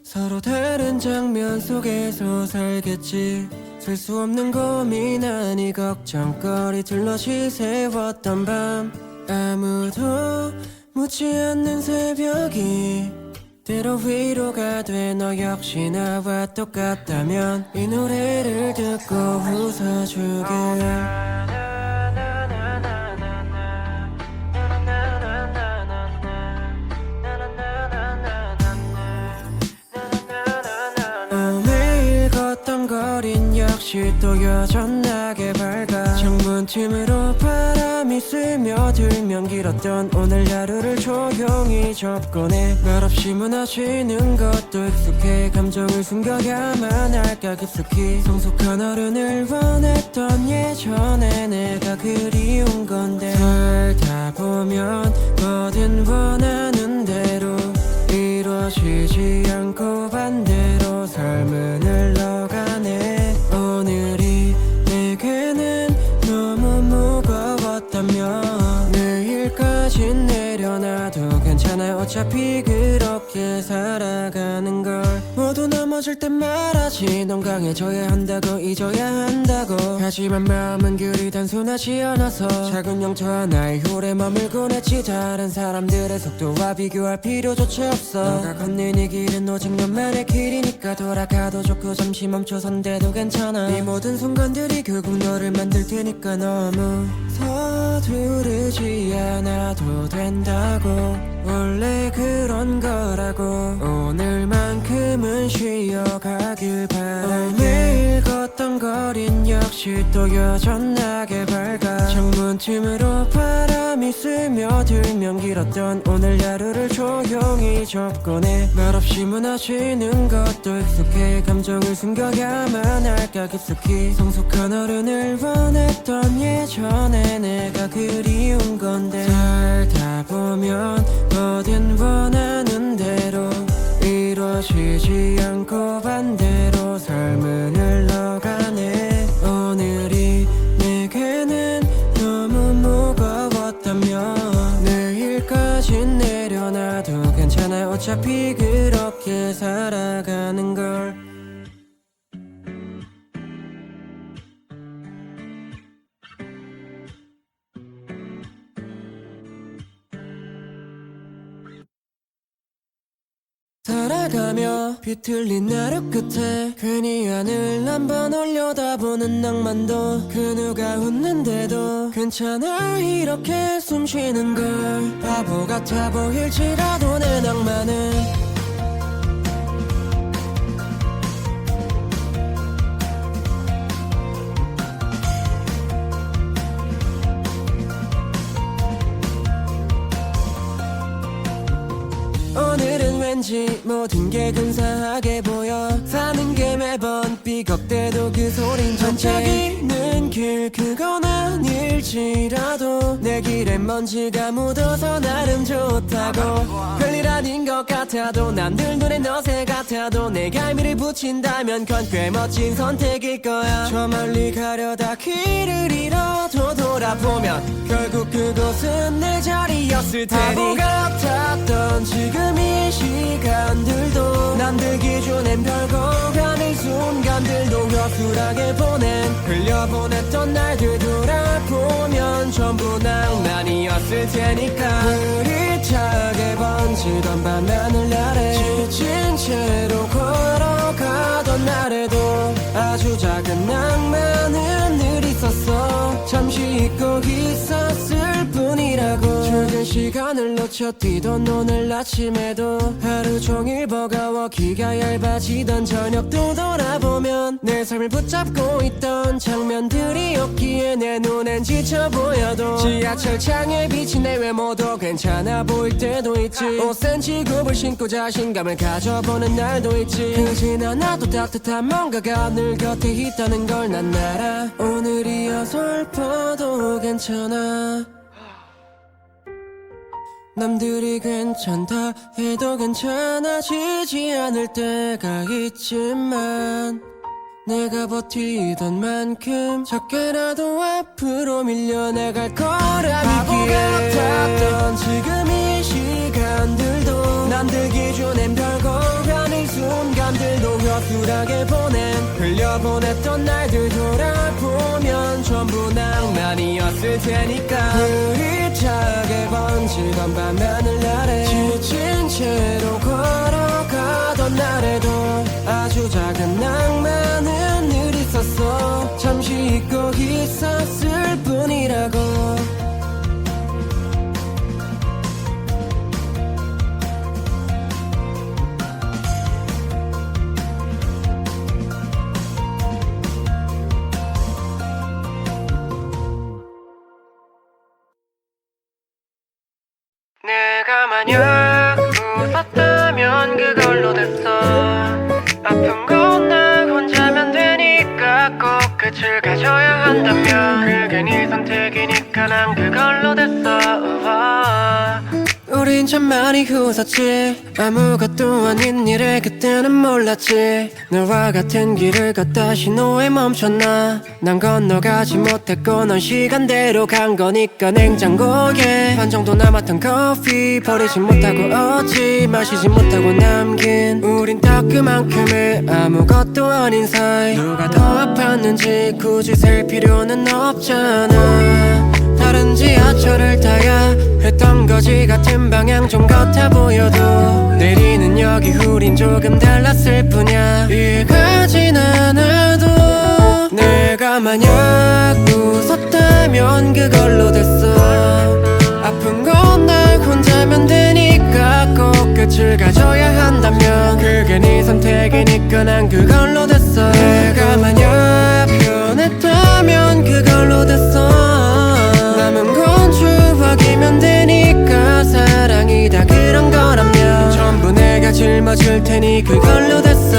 서로 다른 장면 속에서 살겠지. 셀 수 없는 고민 아니 걱정거리 둘러시 세웠던 밤, 아무도 묻지 않는 새벽이 때로 위로가 돼. 너 역시 나와 똑같다면 이 노래를 듣고 웃어주길. 매일 걷던 거린 역시 또 여전하게 밝아. 창문 틈으로 바람이 스며들면 길었던 오늘 하루를 조용히 접곤 해. 말없이 무너지는 것도 익숙해. 감정을 숨겨야만 할까 깊숙이. 성숙한 어른을 원했던 예전에 내가 그리운 건데, 살다 보면 뭐든 원하는 대로 이루어지지 않고 반대로 삶은 흘러가네. 오늘이 내게는 너무 무거웠다면 내일까진 내려놔도 괜찮아. 어차피 그렇게 살아가는 걸. 모두 넘어질 땐 말하지. 넌 강해져야 한다고 잊어야 한다고. 하지만 마음은 그리 단순하지 않아서 작은 영토 하나에 오래 머물곤 했지. 다른 사람들의 속도와 비교할 필요조차 없어. 너가 걷는 이 길은 오직 너만의 길이니까. 돌아가도 좋고 잠시 멈춰선대도 괜찮아. 이 모든 순간들이 결국 너를 만들 테니까 너무 서두르지 않아도 된다고. 원래 그런 거라고. 오늘만큼은 쉬어가길 바랄게. 매일 걷던 거린 역시 또 여전하게 밝아. 창문 틈으로 바람이 스며들면 길었던 오늘 하루를 조용히 접곤 해. 말없이 무너지는 것도 익숙해. 감정을 숨겨야만 할까 깊숙이. 성숙한 어른을 원했던 예전에 내가 그리운 건데, 살다 보면 뭐든 원하는 대로 이루어지지 않고 반대로 삶은 흘러가네. 오늘이 내게는 너무 무거웠다면 내일까진 내려놔도 괜찮아. 어차피 그렇게 살아가는 걸. 살아가며 비틀린 하루 끝에 괜히 하늘 한번 올려다보는 낭만도, 그 누가 웃는데도 괜찮아 이렇게 숨쉬는 걸. 바보 같아 보일지라도 내 낭만은 오늘은 왠지 모든 게 근사하게 보여. 사는 게 매번 삐걱대도 그 소린 반짝이는 길 그건 아닐지라도 내 길에 먼지가 묻어서 나름 좋다고. 별일 아닌 것 같아도 남들 눈에 너새 같아도 내가 의미를 붙인다면 그건 꽤 멋진 선택일 거야. 저 멀리 가려다 길을 잃어도 돌아보면 결국 그곳은 내 자리였을 테니. 바보 같았던 지금 이 시간들도 남들 기준엔 별거 아닌 순간들도 허술하게 보낸 흘려보냈던 날들 돌아보면 전부 낭만이었을 테니까. 흐릿하게 번지던 밤하늘 아래 지친 채로 걸어가던 날에도 아주 작은 낭만은 늘 있었어. 잠시 잊고 있었을 뿐이라고. 출근 시간을 놓쳐 뛰던 오늘 아침에도 하루 종일 버거워 기가 얇아지던 저녁도 돌아보면 내 삶을 붙잡고 있던 장면들이 없기에 내 눈엔 지쳐 보여도 지하철 창에 비친 내 외모도 괜찮아 보일 때도 있지. 5cm 굽을 신고 자신감을 가져보는 날도 있지. 그진 않아도 따뜻한 뭔가가 늘 곁에 있다는 걸 난 알아. 오늘이야 슬퍼도 괜찮아. 남들이 괜찮다 해도 괜찮아지지 않을 때가 있지만 내가 버티던 만큼 작게라도 앞으로 밀려나갈 거라 믿기에. 바보 같았던 지금 이 시간들도 남들 기준엔 별거 아닐 순 우울하게 흘려보냈던 날들 돌아보면 전부 낭만이었을 테니까 흐릿하게 번지던 밤하늘 아래 지친 채로 걸어가던 날에도 아주 작은 낭만은 늘 있었어. 잠시 잊고 있었을 뿐이라고. 내가 만약 웃었다면 그걸로 됐어. 아픈 건 나 혼자면 되니까 꼭 끝을 가져야 한다면 그게 네 선택이니까 난 그걸로 됐어. 우린 참 많이 웃었지. 아무것도 아닌 일에 그때는 몰랐지. 너와 같은 길을 걷다 신호에 멈췄나. 난 건너가지 못했고 넌 시간대로 간 거니까. 냉장고에 반 정도 남았던 커피 버리지 못하고 어찌 마시지 못하고 남긴 우린 딱 그만큼의 아무것도 아닌 사이. 누가 더 아팠는지 굳이 셀 필요는 없잖아. 다른 지하철을 타야 했던 거지. 같은 방향 좀 같아 보여도 내리는 여기 우린 조금 달랐을 뿐이야. 이해가진 않아도 내가 만약 웃었다면 그걸로 됐어. 아픈 건 나 혼자면 되니까 꼭 끝을 가져야 한다면 그게 네 선택이니까 난 그걸로 됐어. 내가 만약 변했다면 그걸로 됐어. 남은 건 추억이면 되니까 사랑이 다 그런 거라면 전부 내가 짊어질 테니 그걸로 됐어.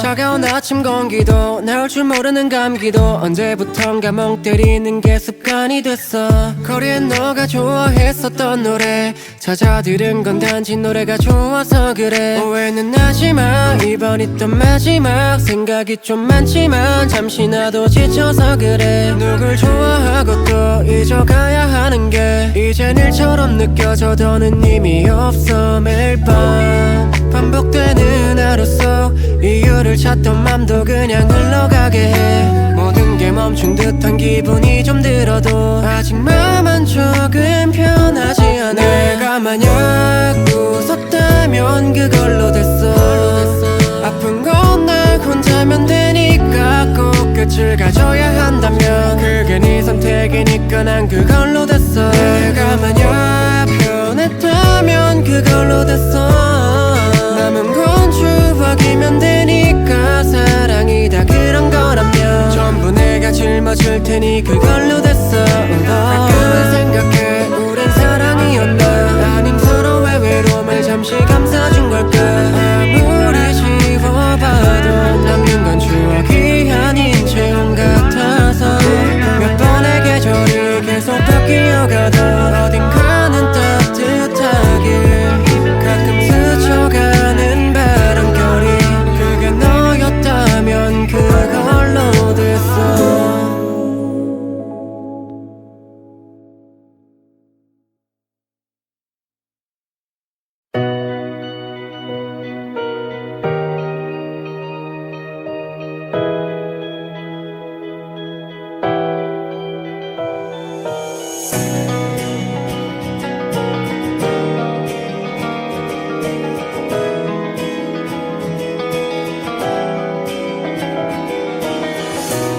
차가운 아침 공기도 나올 줄 모르는 감기도 언제부턴가 멍 때리는 게 습관이 됐어. 거리엔 너가 좋아했었던 노래 찾아 들은 건 단지 노래가 좋아서 그래. 오해는 하지마 이번이 또 마지막. 생각이 좀 많지만 잠시 나도 지쳐서 그래. 누굴 좋아하고 또 잊어가야 하는 게 이젠 일처럼 느껴져. 더는 의미 없어. 매일 밤 반복되는 하루 속 이유를 찾던 맘도 그냥 흘러가게 해. 모든 게 멈춘 듯한 기분이 좀 들어도 아직 마음은 조금 편하지 않아. 내가 만약 웃었다면 그걸로 됐어. 아픈 건 나 혼자면 되니까 꼭 끝을 가져야 한다면 그게 네 선택이니까 난 그걸로 됐어. 내가 만약 변했다면 그걸로 됐어. 남은 건 추억이면 되니까 사랑이 다 그런 거라면 전부 내가 짊어질 테니 그걸로 됐어. 가끔은 생각해 우린 사랑이었나 아님 서로의 외로움을 잠시 감싸준 걸까. 아무리 지워봐도 남는 건 추억이 아닌 체험 같아서 몇 번의 계절이 계속 바뀌어가던 어딘가는 따뜻하길 가끔 스쳐가는 바람결이 그게 너였다면 그걸로 됐어.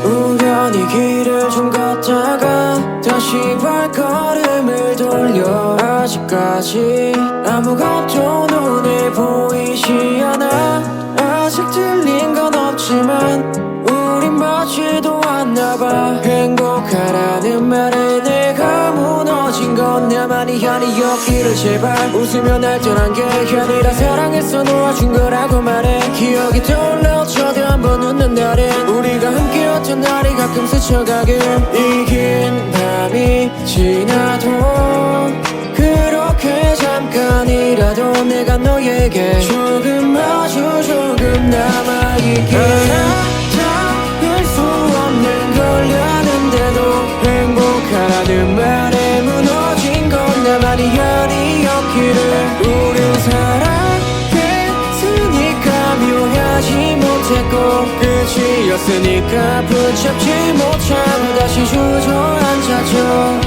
우연히 길을 좀 걷다가 다시 발걸음을 돌려 아직까지 아무것도 눈에 보이지 않아. 아직 들린 건 없지만 우린 맞지도 않나봐. 행복하라는 말에 내가 무너진 건 나만이 아니었기를 제발. 웃으며 날 떠난 게 아니라 사랑해서 놓아준 거라고 말해. 기억이 떠올라 어쩌다 한번 웃는 날엔 우리가 함께였던 날이 가끔 스쳐가길. 이 긴 밤이 지나도 그렇게 잠깐이라도 내가 너에게 조금 아주 조금 남아있게. 닿을 수 없는 걸 아는데도 행복하라는 말에 무너진 건 나만이 아니었기를. 우린 사랑했으니까 묘하지만 끝이었으니까 붙잡지 못하고 다시 주저앉아줘.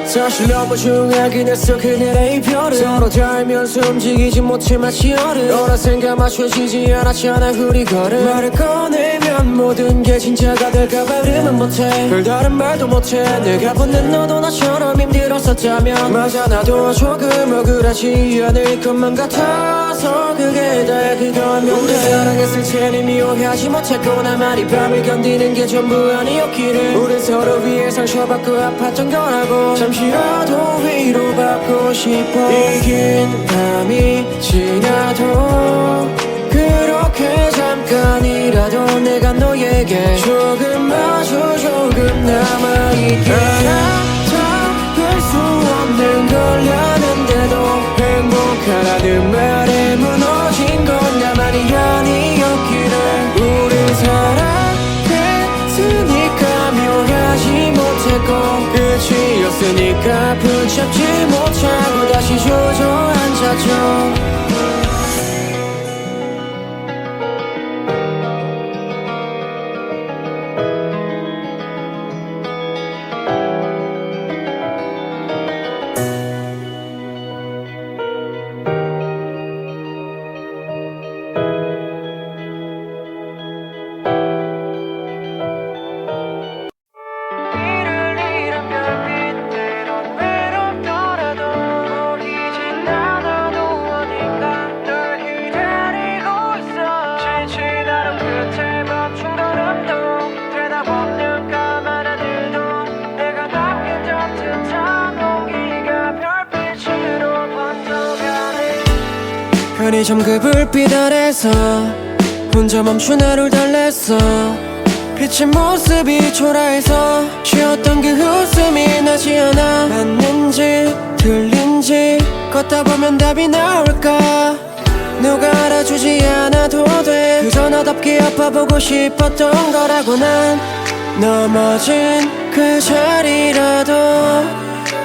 사실 너무 중요하긴 했어 그날의 이별은. 서로 닮면서 움직이지 못해 마치 어른. 너랑 생각 맞춰지지 않았잖아 우리 걸음. 말을 꺼내면 모든 게 진짜가 될까봐 말은 못해. 별다른 말도 못해. 내가 보는 너도 나처럼 힘들었었다면 맞아 나도 조금 억울하지 않을 것만 같아서 그게 다야 그건 명대. 우리 사랑했을 테니 미워하지 못했구나. 말이 밤을 견디는 게 전부 아니었기를. 우린 서로 위해 상처받고 아팠던 거라고. 잠시라도 위로받고 싶어. 이긴 밤이 지나도 그렇게 잠깐이라도 내가 너에게 조금 아주 조금 남아있게. 알아잡을 수 없는 걸 아는데도 행복하라는 말에 무너진 건 나만이 아니었기를. 우리 사랑했으니까 미워하지 못했고 끝이었으니까 붙잡지 못하고 다시 주저앉았죠. 편의점 그 불빛 아래서 혼자 멈춘 하루를 달랬어. 비친 모습이 초라해서 쉬었던 그 웃음이 나지 않아. 맞는지 틀린지 걷다 보면 답이 나올까. 누가 알아주지 않아도 돼. 그저 너답게 아파보고 싶었던 거라고. 난 넘어진 그 자리라도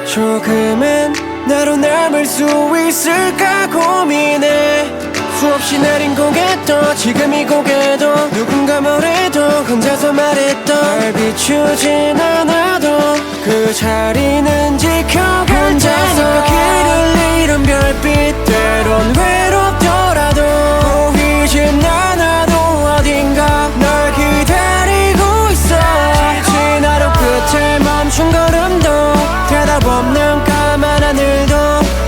조금은 나로 남을 수 있을까 고민해. 수없이 내린 고개도 지금 이 고개도 누군가 뭐래도 혼자서 말했던 날 비추진 않아도 그 자리는 지켜갈 테니까. 혼자서 길을 잃은 별빛 때론 외롭더라도 보이진 않아도 어딘가 널 기다리고 있어. 지친 하루 끝에 멈춘 걸음도 대답 없는 까만 하늘도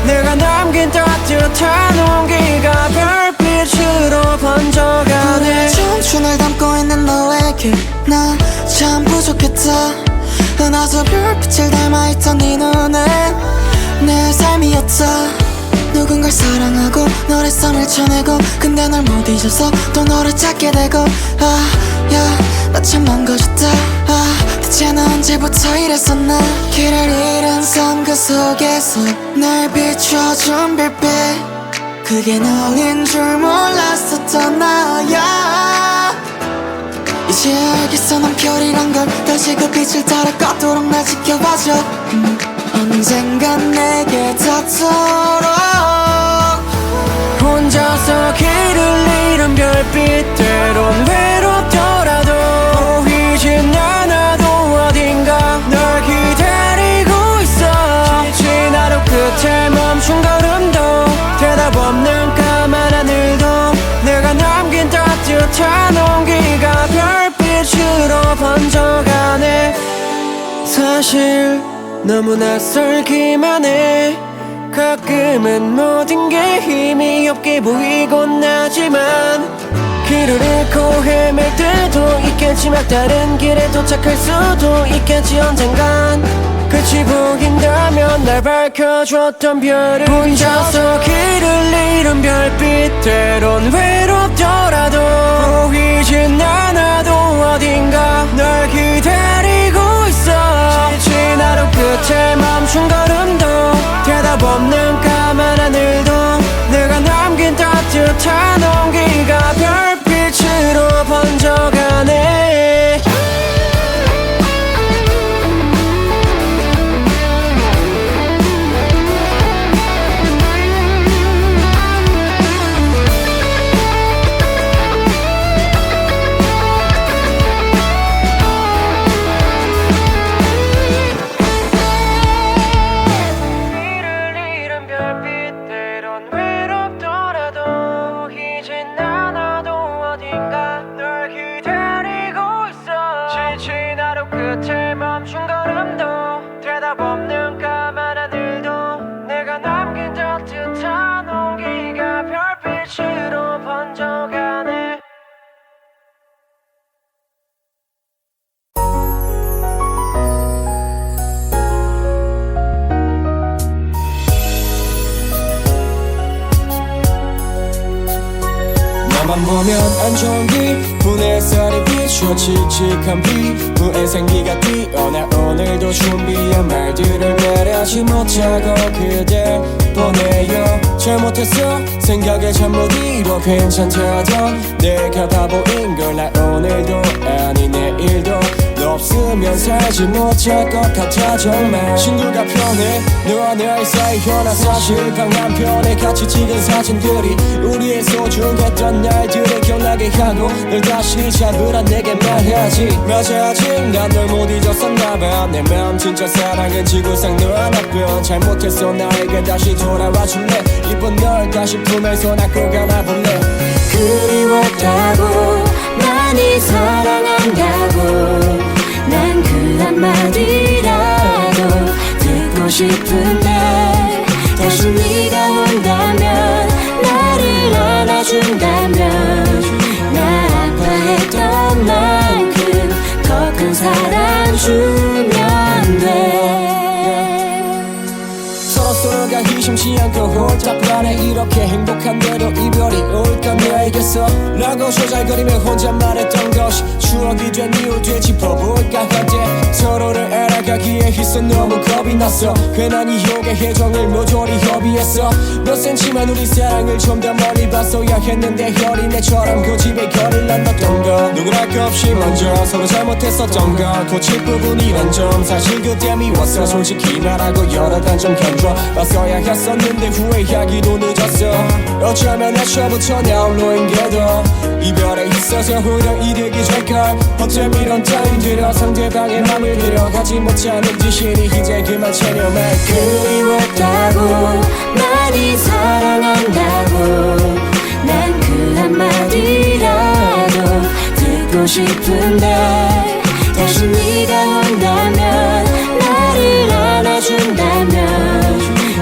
내가 남긴 따뜻한 온기가 별빛으로 번져가네. 청춘을 담고 있는 너에게 나 참 부족했다. 은하수 별빛을 닮아있던 네 눈에 내 삶이었다. 누군가를 사랑하고 너의 삶을 쳐내고 근데 널 못 잊어서 또 너를 찾게 되고. 나 참 망가졌다. 대체 나 언제부터 이랬었나. 길을 잃은 삶 그 속에서 날 비춰준 별빛 그게 너인 줄 몰랐었던 나야. 이제 알겠어 난 별이란 걸. 다시 그 빛을 따라 걷도록 날 지켜봐줘. 언젠간 내게 닿도록. 혼자서 길을 잃은 별빛 때론 외롭더라도 보이진 않아도 어딘가 널 기다리고 있어. 지친 하루 끝에 멈춘 걸음도 대답 없는 까만 하늘도 내가 남긴 따뜻한 온기가 별빛으로 번져가네. 사실 너무 낯설기만 해. 가끔은 모든 게 힘이 없게 보이곤 하지만 길을 잃고 헤맬 때도 있겠지. 막다른 길에 도착할 수도 있겠지. 언젠간 끝이 보인다면 날 밝혀줬던 별을. 혼자서 길을 잃은 별빛 때론 외롭더라도 보이진 않아도 어딘가 널 기다리고 있어. 지친 하루 끝에 멈춘 걸음도 대답 없는 까만 하늘도 내가 남긴 따뜻한 온기가 별빛으로 번져가네. 너만 보면 안 좋은 기분 햇살이 비춰 칙칙한 피부에 생기가 튀어나 오늘도 준비한 말들을 배려하지 못하고 그댈 보내요 잘못했어 생각에 잠 못 이뤄 괜찮다던 내가 바보인 걸 나 오늘도 아니 내일도 너 없으면 살지 못할 것 같아 정말 친구가 편해 너와 나의 사이 현아 사실 방 한편에 같이 찍은 사진들이 우리의 소중했던 날들을 기억나게 하고 널 다시 잡으라 내게 말하지 맞아 아직 난 널 못 잊었었나봐 내 마음 진짜 사랑은 지구상 너 하나뿐 잘못했어 나에게 다시 돌아와 줄래 이쁜 널 다시 품에서 안고 가나볼래 그리웠다고 많이 사랑한다고 난 그 한마디라도 듣고 싶은데 다시 네가 온다면 나를 안아준다면 나 아파했던 만큼 더 큰 사랑 주면 돼 서로가 의심치 않고 홀딱 불안해 이렇게 행복한데도 이별이 올까 알겠어 라고 조잘거리며 혼자 말했던 것이 추억이 된 이유 되짚어볼까 한때 서로를 알아가기에 있어 너무 겁이 났어 괜한 이욕의 해정을 모조리 협의했어 몇 센치만 우리 사랑을 좀 더 멀리 봤어야 했는데 혈이내처럼 그 집에 결을 남겼던 거 누구랄 것 없이 먼저 서로 잘못했었던 거 고칠 부분이란 점 사실 그때 미웠어 솔직히 말하고 여러 단점 견뎌 봤어야 했었는데 후회하기도 늦었어 어쩌면 애초부터 나 홀로인 게더 이별에 있어서 오히려 이득이 될걸 어쩜 이런 따윈 들여 상대방의 맘을 들여가지 못하는 지신이 이제 그만 체념할게 그리웠다고 많이 사랑한다고 난 그 한마디라도 듣고 싶은데 다시 네가 온다면 나를 안아준다면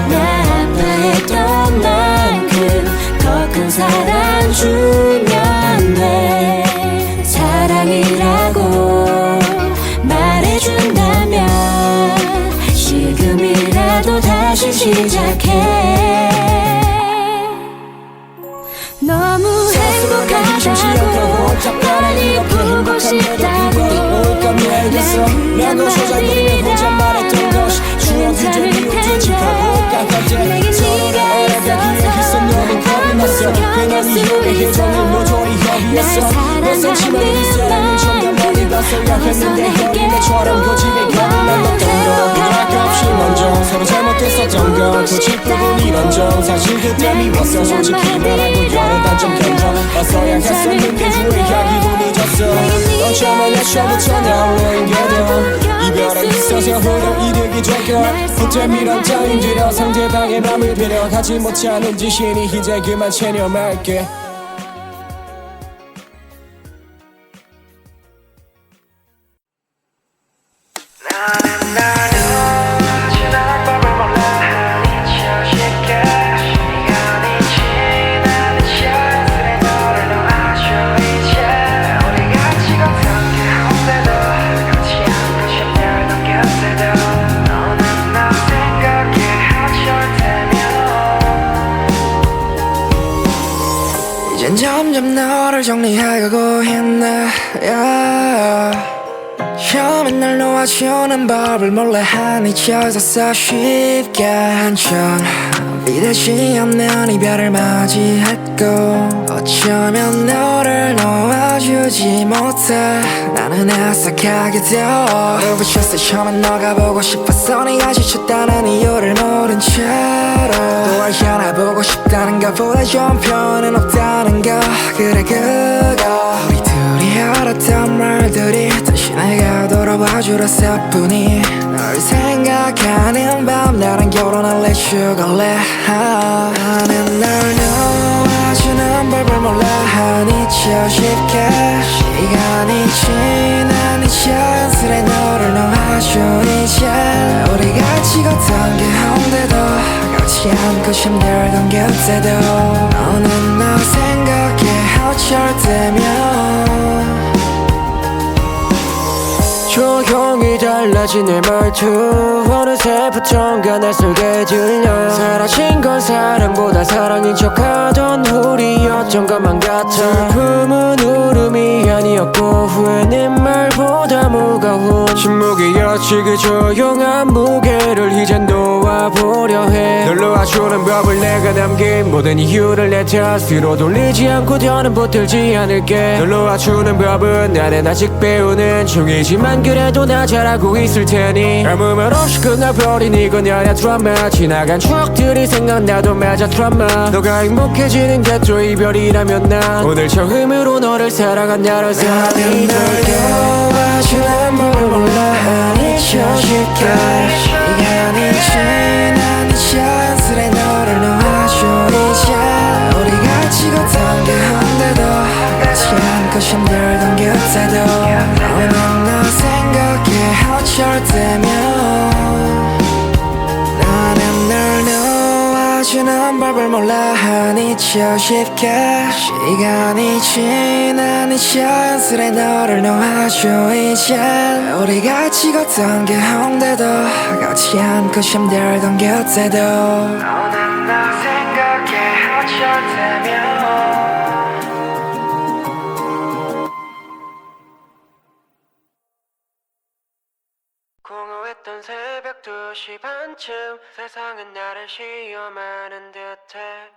나 아파했던 만큼 더 큰 사랑 주면 돼 사랑이라고 말해준다면 지금이라도 다시 시작해 너무 행복하다고 많이 보고 싶다고 라고 조잘거리며 혼자 말했던 것이 추억이 된 이유 되짚어볼까 한때 서로를 알아가기에 있어 너무 겁이 났어 괜한 이유의 해정을 모조리 협의했어 몇 센치만 우리 사랑을 좀 더 멀리 봤어야 했는데 혈이내처럼 고집에 결을 남겼던 거 누구랄 것 없이 먼저 서로 잘못했었던 거 고칠 부분이란 점 사실 그때 미웠어 솔직히 말하고 여러 단점 견뎌 봤어야 했었는데 후회하기도 늦었어 어쩌면 애초부터 나 홀로인 게더 이별에 있어서 오히려 이득이 될걸 그때 미련 따윈 들여 상대방의 맘을 배려하지 못하는 지신이 이제 그만 체념할게 이젠 점점 너를 정리하고 있네 yeah. 처음엔 날 놓아주는 법을 몰래 한 잊혀졌어 쉽게 한천 믿어지 않는 이별을 맞이했고 어쩌면 너를 놓아주지 못해 나는 애석하게 되어 너를 붙였어 처음엔 너가 보고 싶었어 네가 지쳤다는 이유를 모른 채로 널 향해보고 싶다는 것보다 좋은 표현은 없다는 거 그래 그거 우리 둘이 알았던 말들이 다시 내가 돌아봐주려 뿐이 널 생각하는 밤 나랑 결혼할래 죽을래 나는 널 놓아주는 법을 몰라 한 잊혀 쉽게 시간이 지난 이 자연스레 너를 놓아준 이제 우리 같이 걷던 게 한데도 같이 않고 힘들던 그때도 너는 나 생각해 어쩔 때면 조용히 달라진 끝까지 내 말투 어느새부턴가 낯설게 들려 사라진 건 사랑보다 사랑인 척하던 우리였던 것만 같아 슬픔은 울음이 아니었고 후회는 말보다 무거운 침묵이었지 그 조용한 무게를 이젠 놓아보려 해 널 놓아주는 법을 내가 남긴 모든 이유를 내 탓으로 돌리지 않고 더는 붙들지 않을게 널 놓아주는 법은 나는 아직 배우는 중이지만 그래도 나 잘하고 있을 테니 아무 말 없이 끝나버린 이건 아냐 드라마 지나간 추억들이 생각나도 맞아 드라마 너가 행복해지는 게 또 이별이라면 나 오늘 처음으로 너를 사랑한 나라서 나는 널 좋아하지는 뭘 몰라 아니죠 쉽게 시간이 지나니 자연스레 너를 놓아줘 이제 우리가 찍었던 게 한데도 같이 않고 힘들던 곁에도 너는 나 생각해 어쩔 때면 나는 널 놓아주는 법을 몰라 아니죠 쉽게 시간이 지나니 자연스레 너를 놓아줘 이젠 우리가 찍었던 게 한데도 같이 않고 힘들던 곁에도 너는 나 생각해 어쩔 때면 공허했던 새벽 2시 반쯤 세상은 나를 시험하는 듯해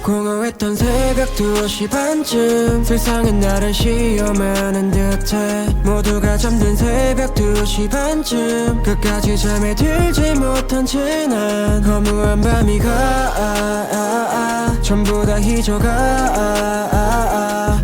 공허했던 새벽 2시 반쯤 세상은 나를 시험하는 듯해 모두가 잠든 새벽 2시 반쯤 끝까지 잠에 들지 못한 지난 허무한 밤이 가 전부 다 잊어가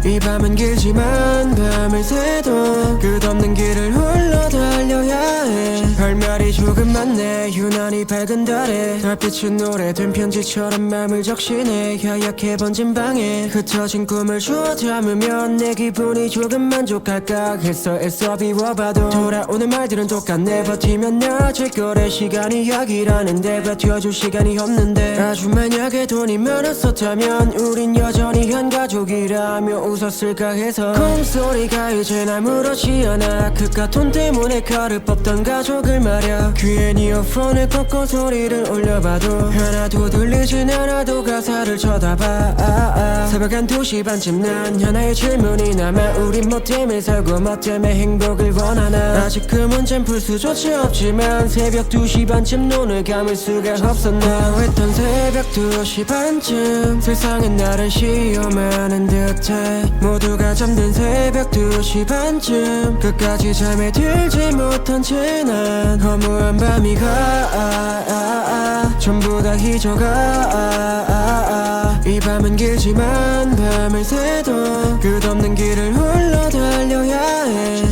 이 밤은 길지만 밤을 새도 끝없는 길을 홀로 달려야 해 할 말이 조금 많네 유난히 밝은 달에 달빛은 오래된 편지처럼 맘을 적시네 하얗게 번진 방에 흩어진 꿈을 주워 담으면 내 기분이 조금 만족할까 했어 애써 비워봐도 돌아오는 말들은 똑같네 버티면 나아질 거래 시간이 약이라는데 버텨줄 시간이 없는데 아주 만약에 돈이 많았었다면 우린 여전히 한 가족이라며 웃었을까 해서 콩소리가 이젠 아무렇지 않아 그깟 돈 때문에 칼을 뽑던 가족을 말야 귀엔 이어폰을 꽂고 소리를 올려봐도 하나도 들리진 않아도 가사를 쳐다봐 새벽 한 2시 반쯤 난 하나의 질문이 남아 우린 뭐 때문에 살고 뭐 때문에 행복을 원하나 아직 그 문제는 풀 수조차 없지만 새벽 2시 반쯤 눈을 감을 수가 없었나 했던 새벽 2시 반쯤 세상은 나를 시험하는 듯해 모두가 잠든 새벽 2시 반쯤 끝까지 잠에 들지 못한 지난 허무한 밤이 가 전부 다 잊어가 이 밤은 길지만 밤을 새도 끝없는 길을 홀로 달려야 해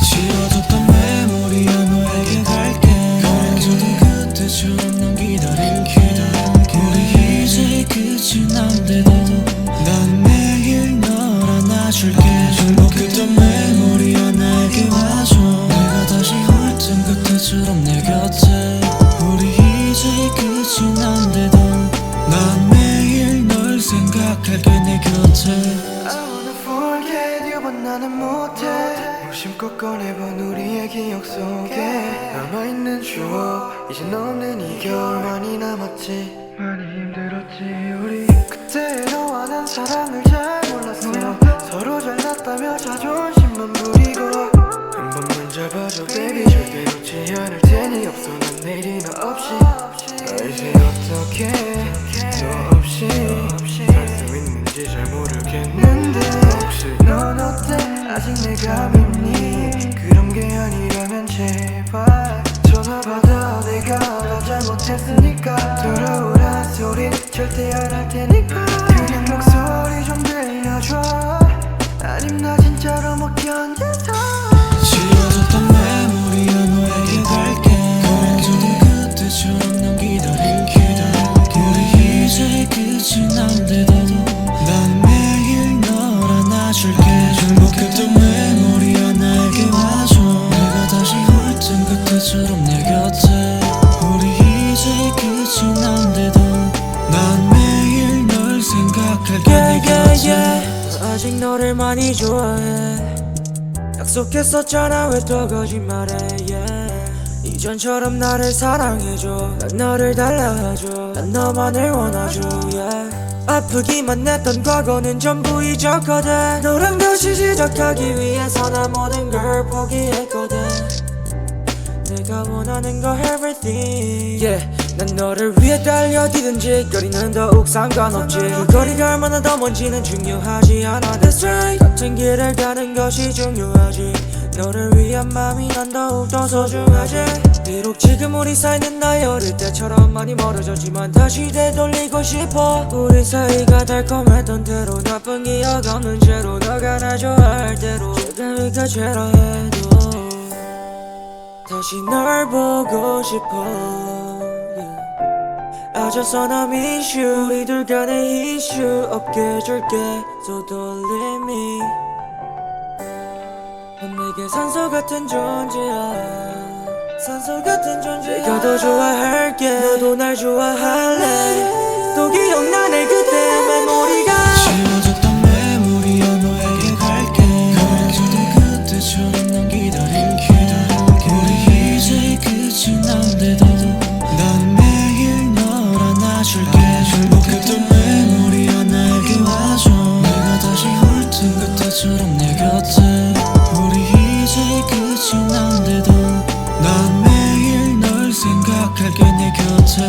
지워졌던 메모리야 너에게 갈게 그래도 그때처럼 난 기다릴게 우리 이제 끝이 난데도 난 매일 널 안아줄게 행복했던 메모리야 나에게 와줘 내가 다시 올 땐 그때처럼 내 곁에 우리 이제 끝이 난데도 난 매일 널 생각할게 내 곁에 I wanna forget you but 나는 못해 무심코 꺼내본 우리의 기억 속에 남아있는 추억 이젠 없는 이 겨울만이 남았지 많이 힘들었지 우리 그때 너와 난 사랑을 잘 몰랐어 서로 잘났다며 자존심만 부리고 한 번만 잡아줘 baby 절대 놓지 않을 테니 없어 난 내일이 너 없이 너 이제 어떡해 너 없이 건지 잘 모르겠는데 혹시 넌 어때? 아직 내가 밉니? 그런 게 아니라면 제발 전화 받아 내가 너 잘못했으니까 돌아오란 소린 절대 안 할 테니까 그냥 목소리 좀 들려줘 아님 나 진짜로 못 견뎌서 지워졌던 메모리야 너에게 갈게 그래도 그때처럼 난 기다릴게 우리 이제 끝이 난데도 난 매일 널 안아줄게 행복했던 메모리야 나에게 와줘 내가 다시 올 땐 그때처럼 내 곁에 우리 이제 끝이 난데도 난 매일 널 생각할게 내 곁에 아직 너를 많이 좋아해 약속했었잖아 왜 또 거짓말해 yeah. 이전처럼 나를 사랑해줘 난 너를 달라하죠 난 너만을 원하죠 yeah. 아프기만 했던 과거는 전부 잊었거든 너랑 다시 시작하기 위해서 나 모든 걸 포기했거든 내가 원하는 거 everything yeah. 난 너를 위해 달려뛰든지 거리는 더욱 상관없지 그 거리가 얼마나 더 먼지는 중요하지 않아 That's right 같은 길을 가는 것이 중요하지 너를 위한 마음이 난 더욱더 소중하지 비록 지금 우리 사이는 나의 어릴 때처럼 많이 멀어졌지만 다시 되돌리고 싶어 우리 사이가 달콤했던 대로 나쁜 기억 없는 채로 너가 날 좋아할 대로 지금이가 죄라 해도 다시 널 보고 싶어 yeah. I just wanna miss you 우리 둘 간의 이슈 없게 해줄게 So don't leave me 넌 내게 산소 같은 존재야 산소 같은 존재야 내가 더 좋아할게 너도 날 좋아할래 또 기억나 내 그때 메모리가 지워졌던 메모리야 너에게 갈게 그래도 그때처럼 난 기다릴게 우리 이제 끝이 난데도 난 매일 널 안아줄게 행복했던 메모리야 나에게 와줘 내가 다시 올 땐 그때처럼 내 곁에 우리 이제 끝이 난데도 난 매일 널 생각할게 내 곁에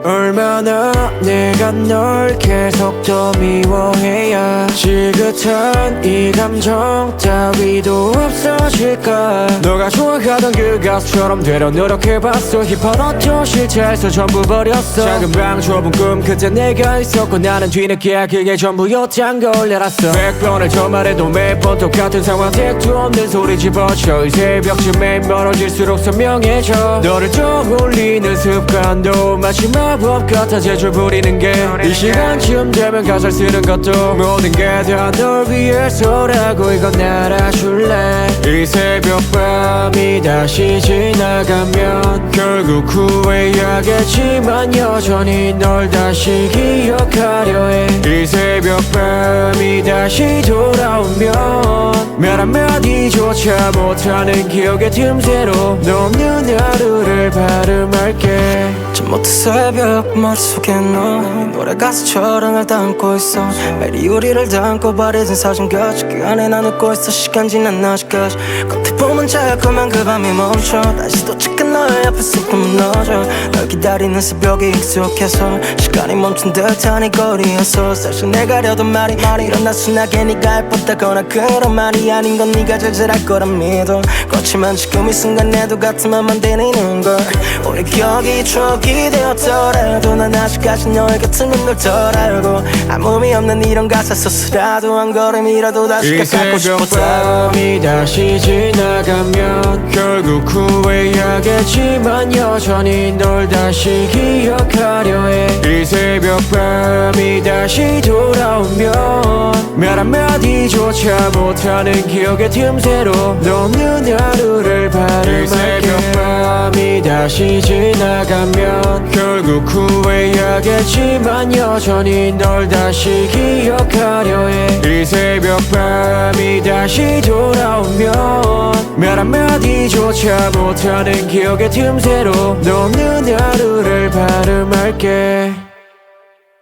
얼마나 내가 널 계속 더 미워해야 지긋한 이 감정 따위도 없어질까 너가 좋아하던 그 가수처럼 되려 노력해봤어 힙합도 실체에서 전부 버렸어 작은 방 좁은 꿈 그때 내가 있었고 나는 뒤늦게 그게 전부였단 걸 알았어 100번을 더 말해도 매번 똑같은 상황 택도 없는 소리 집어쳐 이 새벽쯤에 멀어질수록 선명해져 너를 떠올리는 습관도 마지막 법 같아 재줄 부리는 게 이 시간쯤 되면 가사를 쓰는 것도 모든 게 다 널 위해서라고 이건 알아줄래 이 새벽밤이 다시 지나가면 결국 후회하겠지만 여전히 널 다시 기억하려 해 이 새벽밤이 다시 돌아오면 말 한마디조차 못하는 기억의 틈새로 너 없는 하루를 발음할게 잠못한 새벽 머릿속에 너 노래 가사처럼 날 담고 있어 매일이 우리를 담고 바래진 사진같이 그 안에 난 웃고 있어 시간 지난 아직까지 커피 보면 자꾸만 그 밤이 멈춰 다시 도착한 너의 앞에 쏙 무너져 널 기다리는 새벽이 익숙해서 시간이 멈춘 듯한 이 거리에서 사실 내가 하려던 말이 일어나 순하게 네가 예뻤다거나 그런 말이 아닌 건 네가 제일 잘할 거라 믿어 그렇지만 지금 이 순간 내도 같은 맘만 들리는 걸 우리 기억이 추억이 되었더라도 난 아직까지 너의 곁을 널 덜 알고 아무 의미 없는 이런 가사 써서라도 한 걸음이라도 다시 가깝고 싶었다고 이 새벽밤이 다시 지나가면 결국 후회하게 후회하겠지만 여전히 널 다시 기억하려 해. 이 새벽밤이 다시 돌아오면 말 한마디조차 못하는 기억의 틈새로 넘는 하루를 바라볼게. 이 새벽밤이 다시 지나가면 결국 후회하겠지만 여전히 널 다시 기억하려 해. 이 새벽밤이 다시 돌아오면 말 한마디조차 못하는 기억의 틈새로 넘는 하루를 발음할게.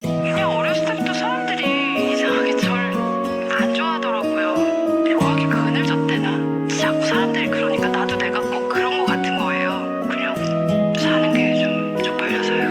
그냥 어렸을 때부터 사람들이 이상하게 절 안 좋아하더라고요. 묘하게 그늘졌대나 자꾸 사람들이 그러니까 나도 내가 꼭 그런 거 같은 거예요. 그냥 사는 게 좀 쪽팔려서요.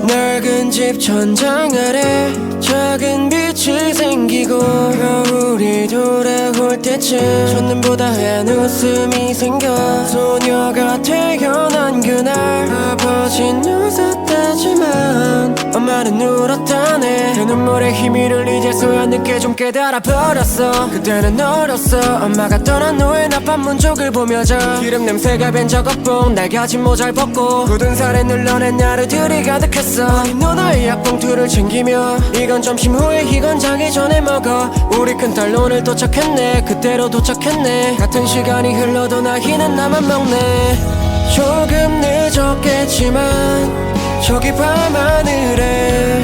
낡은 집 천장 아래 작은 빛이 생기고 겨울이 돌아올 때쯤 첫눈보다 하얀 웃음이 생겨. 소녀가 태어난 그날 아버진 웃었다지만 엄마는 울었다네. 그 눈물의 힘을 이제서야 늦게 좀 깨달아버렸어. 그때는 어렸어. 엄마가 떠난 후에 나 판문쪽을 보며 자 기름 냄새가 밴 저것봉 날 가진 모자를 벗고 굳은 살에 눌러낸 나르들이 가득했어. 어린 누나의 약봉투를 챙기며 이건 점심 후에 이건 자기 전에 먹어. 우리 큰딸 오늘 도착했네. 그때로 도착했네. 같은 시간이 흘러도 나이는 나만 먹네. 조금 늦었겠지만 저기 밤하늘에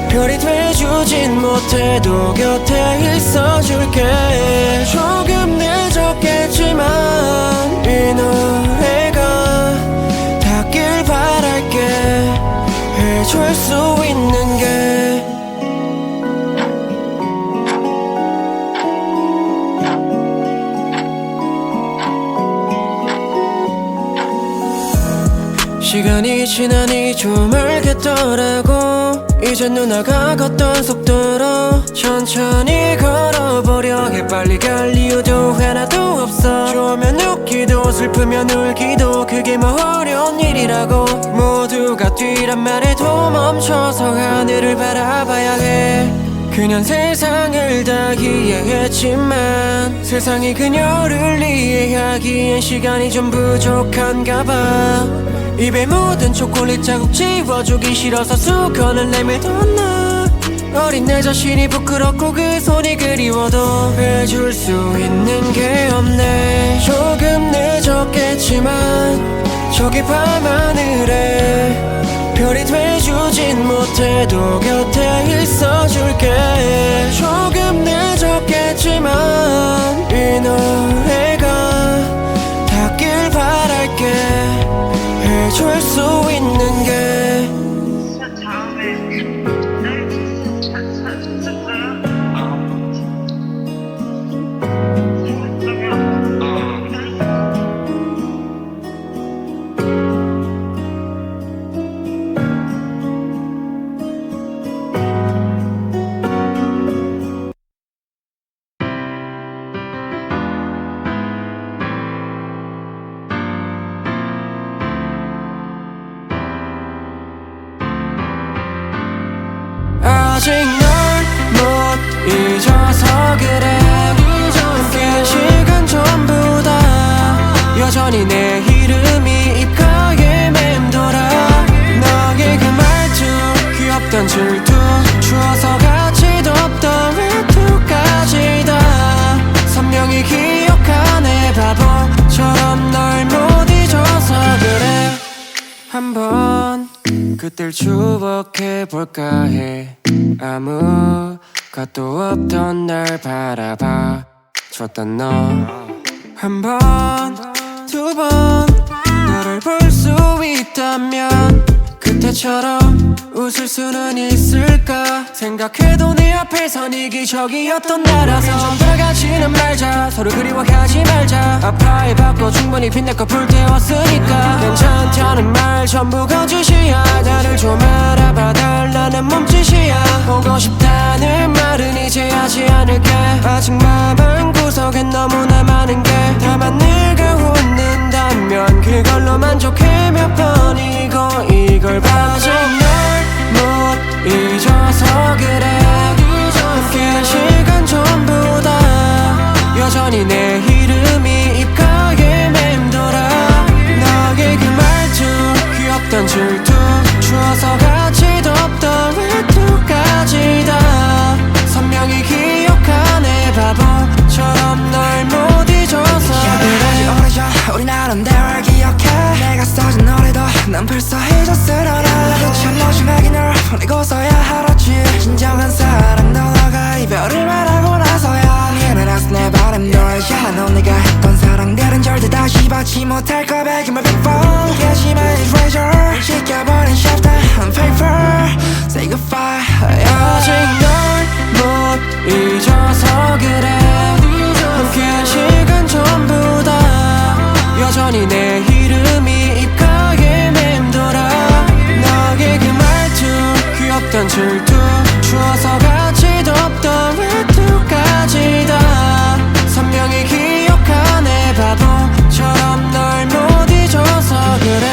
별이 돼주진 못해도 곁에 있어줄게. 조금 늦었겠지만 이 노래가 닿길 바랄게. 해줄 수 있는 게 시간이 지나니 좀 알겠더라고. 이제 누나가 걷던 속도로 천천히 걸어보려 해. 빨리 갈 이유도 하나도 없어. 좋으면 웃기도 슬프면 울기도 그게 뭐 어려운 일이라고. 모두가 뛰란 말에도 멈춰서 하늘을 바라봐야 해. 그냥 세상을 다 이해했지만 세상이 그녀를 이해하기엔 시간이 좀 부족한가 봐. 입에 묻은 초콜릿 자국 지워주기 싫어서 수건을 내밀던 나. 어린 내 자신이 부끄럽고 그 손이 그리워도 해줄 수 있는 게 없네. 조금 늦었겠지만 저기 밤하늘에 별이 돼주진 못해도 곁에 있어줄게. 조금 늦었겠지만 이 노래가 닿길 바랄게. 해줄 수 있는 게 다음에 아직 널 못 잊어서 그래. 함께한 시간 전부 다 여전히 내 이름이 입가에 맴돌아. 너의 그 말투 귀엽던 질투 추워서 같이 덥던 외투까지 다 선명히 기억하네. 바보처럼 널 못 잊어서 그래. 한번 그때를 추억해볼까 해. 아무것도 없던 날 바라봐 줬던 너. 한 번, 두 번 너를 볼 수 있다면 그때처럼 웃을 수는 있을까. 생각해도 네 앞에선 이기적이었던 나라서 좀 다가지는 말자. 서로 그리워하지 말자. 아파해봤고 충분히 빛낼 거 불태웠으니까. 괜찮다는 말 전부 거짓이야. 나를 좀 알아봐 달라는 몸짓이야. 보고 싶다는 말은 이제 하지 않을게. 아직 마음 구석엔 너무나 많은 게 다만 네가 웃는다면 그걸로 만족해. 몇 번이고 이걸 봐줘. 널 못 잊어서 그래. 함께 넌 내가 했던 사랑들은 절대 다시 받지 못할 고백임을 big fall 깨지만 erasure 지켜버린 shafter on paper say goodbye 아직 널 못 잊어서 그래 함께한 시간 전부 다 여전히 내 이름이 입가에 맴돌아 너의 그 말투 귀엽던 질투 추워서 같이 덮던 외투까지 다 선명히 기억하네 바보처럼 널 못 잊어서 그래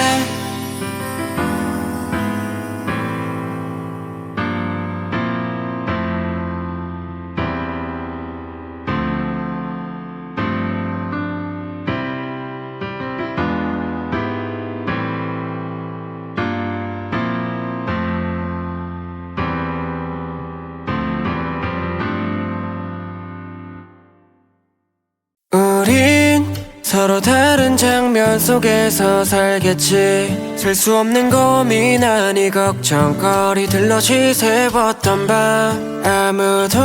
우린 서로 다른 장면 속에서 살겠지 셀 수 없는 고민 아니 걱정거리 들러 지새웠던 밤 아무도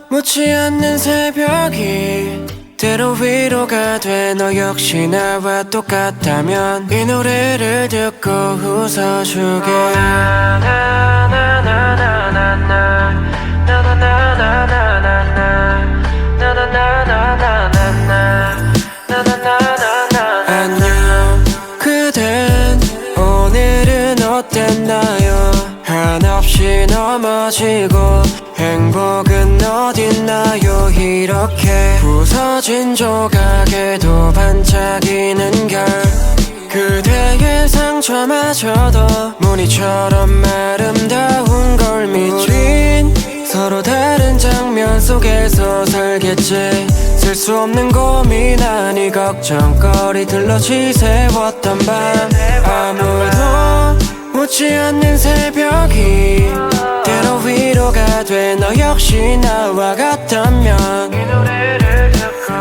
묻지 않는 새벽이 때로 위로가 돼 너 역시 나와 똑같다면 이 노래를 듣고 웃어주게 안녕 그댄 오늘은 어땠나요 한없이 넘어지고 행복은 어딨나요 이렇게 부서진 조각에도 반짝이는 결 그대의 상처마저도 무늬처럼 아름다운 걸 믿긴 서로 다른 장면 속에서 살겠지 셀 수 없는 고민 아니 걱정거리 들러 지새웠던 밤 아무도 묻지 않는 새벽이 때로 위로가 돼 너 역시 나와 같다면 이 노래를 듣고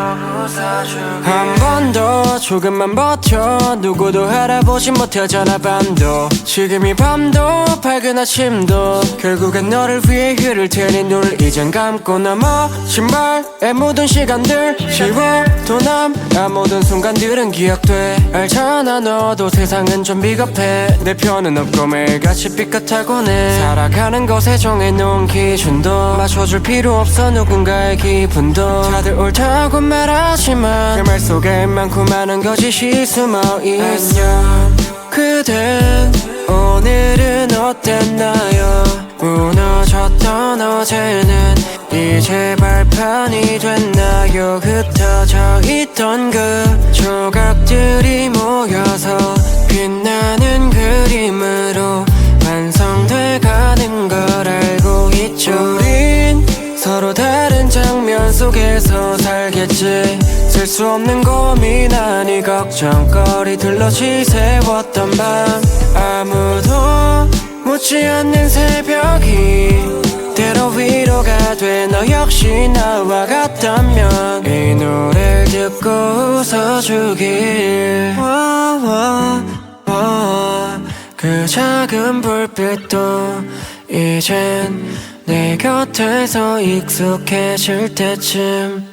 웃어주게 한 번 더 조금만 버텨 누구도 알아보지 못하잖아 밤도 지금 이 밤도 밝은 아침도 결국엔 너를 위해 흐를 테니 눈을 이젠 감고 넘어 신발에 묻은 시간들 지워도 남아 모든 순간들은 기억돼 알잖아 너도 세상은 좀 비겁해 내 편은 없고 매일같이 삐끗하곤 해 살아가는 것에 정해놓은 기준도 맞춰줄 필요 없어 누군가의 기분도 다들 옳다고 말하지만 그 말 속에 많고 많은 거짓이 숨어있어 안녕 그댄 오늘은 어땠나요 무너졌던 어제는 이제 발판이 됐나요 흩어져 있던 그 조각들이 모여서 빛나는 그림으로 완성돼 가는 걸 알고 있죠 우린 서로 다른 장면 속에서 살겠지 셀 수 없는 고민 아니 걱정거리 들러 지새웠던 밤 아무도 묻지 않는 새벽이 때로 위로가 돼 너 역시 나와 같다면 이 노래를 듣고 웃어주길 그 작은 불빛도 이젠 내 곁에서 익숙해질 때쯤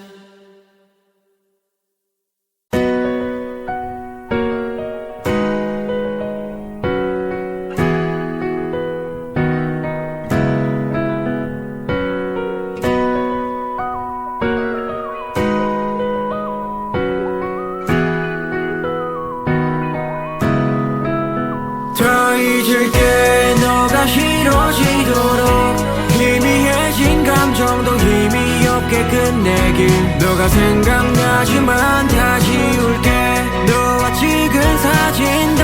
더 잊을게 너가 싫어지도록 희미해진 감정도 의미 없게 끝내길 너가 생각나지만 다 지울게 너와 찍은 사진도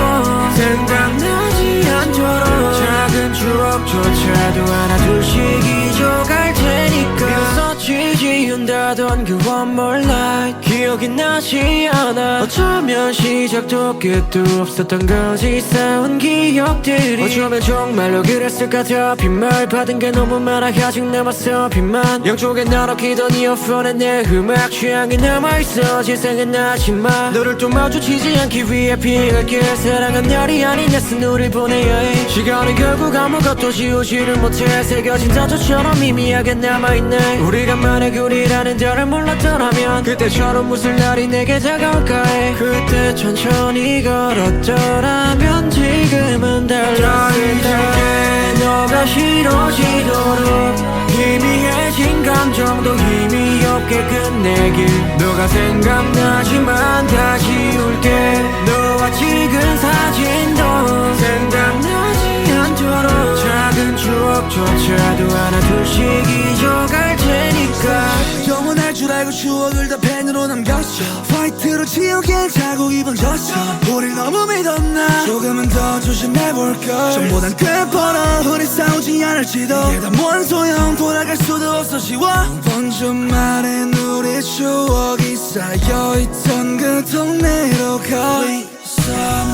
생각나지 않도록 작은 추억조차도 하나 둘씩 잊어갈 테니까 있었지 지운다던 그 one more night 기억이 나지 않아 어쩌면 시작도 끝도 없었던 거지 싸운 기억들이 어쩌면 정말로 그랬을까 더 빈말 받은 게 너무 많아 아직 남았어 빈만 양쪽에 나눠키던 이어폰에 내 음악 취향이 남아있어 지생은 나지만 너를 또 마주치지 않기 위해 피할게 사랑은 날이 아닌 내 스누를 보내야 해 시간이 결국 아무것도 지우지를 못해 새겨진 단초처럼 미미하게 남아있네 우리가 만약 우리라는 너를 몰랐더라면 그때처럼 무슨 날이 내게 다가올까 해 그때 천천히 걸었더라면 지금은 달라질 텐데 너가 싫어지도록 희미해진 감정도 힘이 없게 끝내길 너가 생각나지만 다 지울게 너와 찍은 사진도 생각나지 않도록 작은 추억조차도 하나 둘씩 잊어갈 테니까 영원할 줄 알고 추억을 다 펜으로 남겼어 화이트로 지우개 자국이 번졌어 우릴 너무 믿었나 조금은 더 조심해볼걸 전보단 꽤 벌어 우리 싸우지 않을지도 이게 다 뭔 소용 돌아갈 수도 없어 쉬워 번쯤 말엔 우리 추억이 쌓여있던 그 동네로 가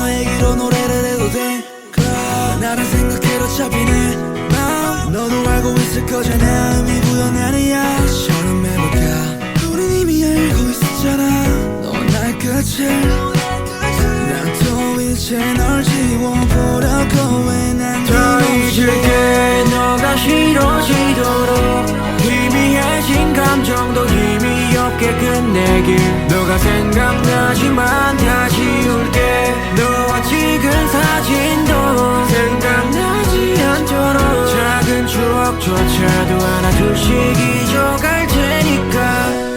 너에게로 노래를 해도 돼 나를 생각해도 잡히네 너도 알고 있을 거잖아 의미 부여는 아니야 처럼 해볼까 우린 이미 알고 있었잖아 너와 나의 끝을 난 또 이제 널 지워보려고 해난 더 잊을게 너가 싫어지도록 희미해진 감정도 힘이 없게 끝내길 너가 생각나지만 다 지울게 너와 찍은 사진도 생각나지 않도록 작은 추억조차도 하나 둘씩 잊어갈 테니까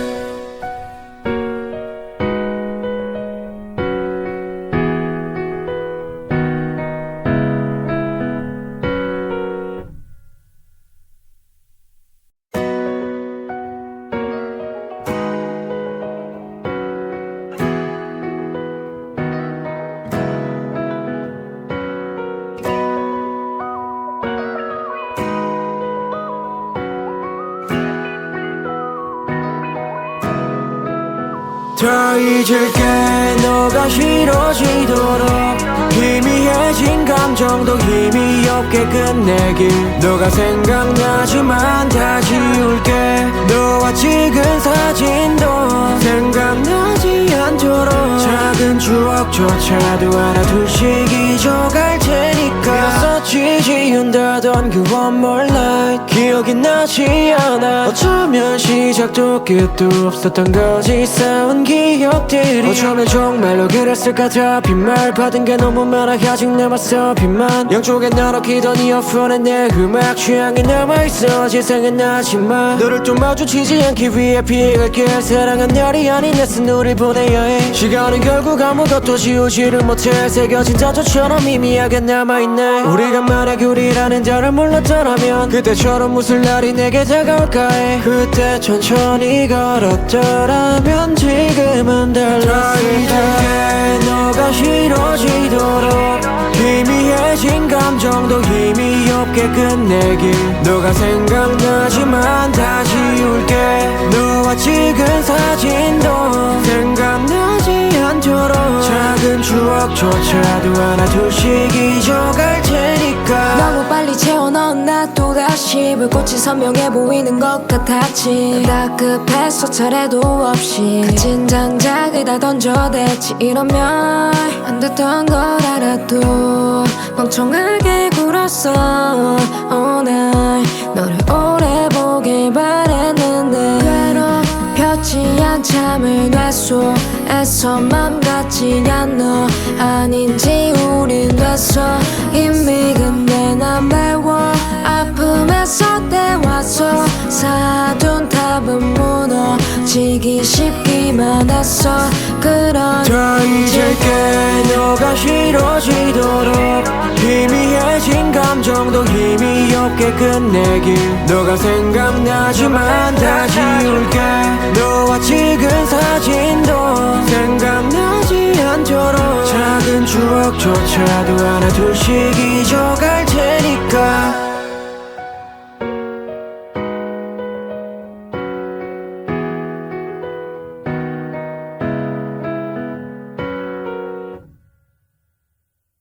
더 잊을게 너가 싫어지도록 희미해진 감정도 힘이 없게 끝내길 너가 생각나지만 다 지울게 너와 찍은 사진도 생각나지 않도록 작은 추억조차도 하나 둘씩 잊어갈 테니까 이었었지 지운다던 그 one more night 기억이 나지 않아 어쩌면 시작도 끝도 없었던 거지 싸운 기억들이 어쩌면 정말로 그랬을까 다 빈말 받은 게 너무 많아 아직 남았어 빈만 양쪽에 나눠키던 이어폰에 내 음악 취향이 남아있어 지생은 나지만 너를 또 마주치지 않기 위해 피해갈게 사랑한 날이 아닌 내 스누를 보내야 해 시간은 결국 아무것도 지우지를 못해 새겨진 자조처럼 미미하게 남아있네 우리가 만약 우리라는 자를 몰랐더라면 그때처럼 무슨 날이 내게 다가올까 해 그때 천천히 걸었더라면 지금은 달랐을 텐데 너가 싫어지도록 희미해진 감정도 힘이 없게 끝내길 너가 생각나지만 다 지울게 너와 찍은 사진도 생각나지 않도록 작은 추억조차도 하나 둘씩 잊어갈 테니까 너무 빨리 채워넣은 나 또다시 불꽃이 선명해 보이는 것 같았지 다급했어 차례도 없이 갇힌 장작을 다 던져댔지 이러면 안 됐던 걸 알아도 멍청하게 굴었어 오늘 너를 오래 보길 바랬는데 괴롭혔지 한참을 뇌소에서 맘 같지 않아 아닌지 우린 됐어 이미 근데 난 매워 아픔에서 때와서 사둔 탑은 무너지기 쉽기만 했어 그런 더 잊을게 너가 싫어지도록 희미해진 감정도 힘이 없게 끝내길 너가 생각나지만 다 지울게 너와 찍은 사진도 생각나지 않도록 작은 추억조차도 하나 둘씩 잊어갈 테니